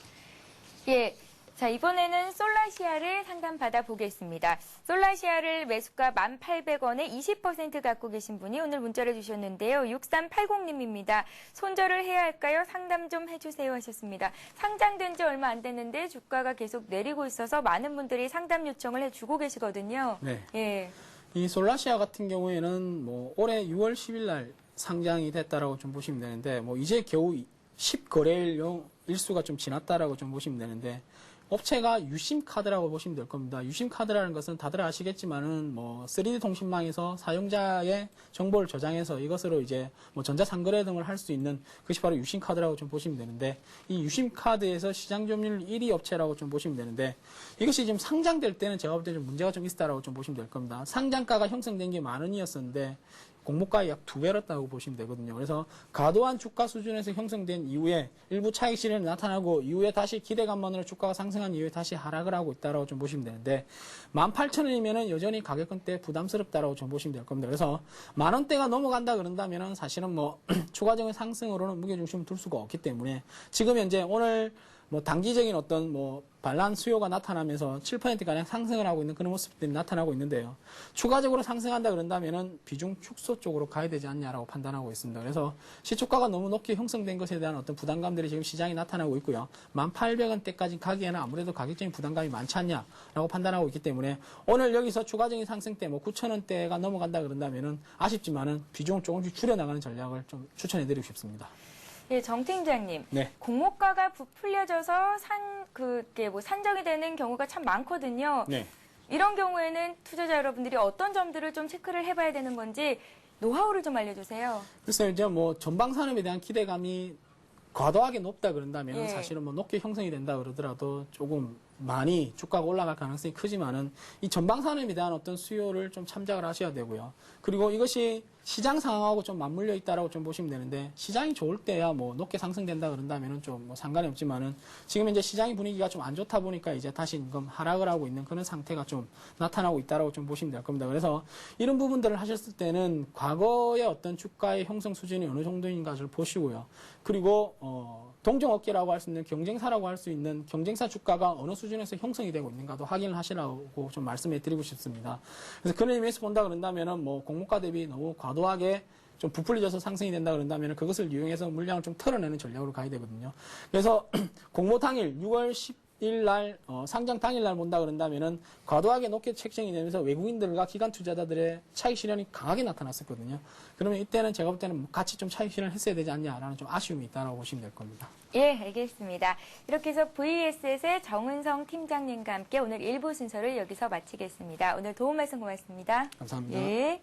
예. 자, 이번에는 솔라시아를 상담받아 보겠습니다. 솔라시아를 매수가 1,800원에 20% 갖고 계신 분이 오늘 문자를 주셨는데요. 6380님입니다. 손절을 해야 할까요? 상담 좀 해주세요 하셨습니다. 상장된 지 얼마 안 됐는데 주가가 계속 내리고 있어서 많은 분들이 상담 요청을 해주고 계시거든요. 네. 예. 이 솔라시아 같은 경우에는 뭐 올해 6월 10일 날 상장이 됐다라고 좀 보시면 되는데 뭐 이제 겨우 10거래일 일수가 좀 지났다라고 좀 보시면 되는데 업체가 유심카드라고 보시면 될 겁니다. 유심카드라는 것은 다들 아시겠지만은 뭐 3D 통신망에서 사용자의 정보를 저장해서 이것으로 이제 뭐 전자상거래 등을 할 수 있는 그것이 바로 유심카드라고 좀 보시면 되는데 이 유심카드에서 시장 점유율 1위 업체라고 좀 보시면 되는데 이것이 지금 상장될 때는 제가 볼 때 좀 문제가 좀 있다라고 좀 보시면 될 겁니다. 상장가가 형성된 게 10,000원이었었는데 공모가의 약 2배였다고 보시면 되거든요. 그래서 과도한 주가 수준에서 형성된 이후에 일부 차익 실현이 나타나고 이후에 다시 기대감만으로 주가가 상승한 이후에 다시 하락을 하고 있다고 좀 보시면 되는데 18,000원이면은 여전히 가격권대 부담스럽다라고 좀 보시면 될 겁니다. 그래서 10,000원대가 넘어간다 그런다면은 사실은 뭐 추가적인 상승으로는 무게중심을 둘 수가 없기 때문에 지금 현재 오늘 뭐 단기적인 어떤 뭐 반란 수요가 나타나면서 7%가량 상승을 하고 있는 그런 모습들이 나타나고 있는데요. 추가적으로 상승한다 그런다면은 비중 축소 쪽으로 가야 되지 않냐라고 판단하고 있습니다. 그래서 시초가가 너무 높게 형성된 것에 대한 어떤 부담감들이 지금 시장에 나타나고 있고요. 1,800원대까지 가기에는 아무래도 가격적인 부담감이 많지 않냐라고 판단하고 있기 때문에 오늘 여기서 추가적인 상승 때 뭐 9,000원대가 넘어간다 그런다면은 아쉽지만은 비중을 조금씩 줄여나가는 전략을 좀 추천해드리고 싶습니다. 예, 정 팀장님. 네. 공모가가 부풀려져서 산정이 되는 경우가 참 많거든요. 네. 이런 경우에는 투자자 여러분들이 어떤 점들을 좀 체크를 해봐야 되는 건지 노하우를 좀 알려주세요. 글쎄요, 이제 뭐 전방산업에 대한 기대감이 과도하게 높다 그런다면 예. 사실은 뭐 높게 형성이 된다 그러더라도 조금 많이 주가가 올라갈 가능성이 크지만은 이 전방산업에 대한 어떤 수요를 좀 참작을 하셔야 되고요. 그리고 이것이 시장 상황하고 좀 맞물려 있다라고 좀 보시면 되는데 시장이 좋을 때야 뭐 높게 상승된다 그런다면은 좀 뭐 상관이 없지만은 지금 이제 시장의 분위기가 좀 안 좋다 보니까 이제 다시 금 하락을 하고 있는 그런 상태가 좀 나타나고 있다라고 좀 보시면 될 겁니다. 그래서 이런 부분들을 하셨을 때는 과거의 어떤 주가의 형성 수준이 어느 정도인가를 보시고요. 그리고 동종업계라고 할 수 있는 경쟁사라고 할 수 있는 경쟁사 주가가 어느 수준에서 형성이 되고 있는가도 확인을 하시라고 좀 말씀해 드리고 싶습니다. 그래서 그런 의미에서 본다 그런다면은 뭐 공모가 대비 너무 과도하게 좀 부풀려져서 상승이 된다 그런다면 그것을 이용해서 물량을 좀 털어내는 전략으로 가야 되거든요. 그래서 공모 당일 6월 일요일 날 상장 당일 날 본다 그런다면은 과도하게 높게 책정이 되면서 외국인들과 기관 투자자들의 차익 실현이 강하게 나타났었거든요. 그러면 이때는 제가 볼 때는 같이 좀 차익 실현을 했어야 되지 않냐라는 좀 아쉬움이 있다고 보시면 될 겁니다. 예, 알겠습니다. 이렇게 해서 VSS의 정은성 팀장님과 함께 오늘 1부 순서를 여기서 마치겠습니다. 오늘 도움 말씀 고맙습니다. 감사합니다. 예.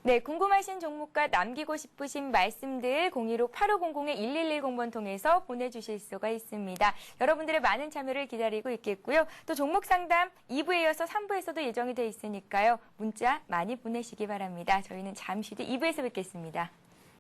네, 궁금하신 종목과 남기고 싶으신 말씀들 015-8500-1110번 통해서 보내주실 수가 있습니다. 여러분들의 많은 참여를 기다리고 있겠고요. 또 종목 상담 2부에 이어서 3부에서도 예정이 돼 있으니까요. 문자 많이 보내시기 바랍니다. 저희는 잠시 뒤 2부에서 뵙겠습니다.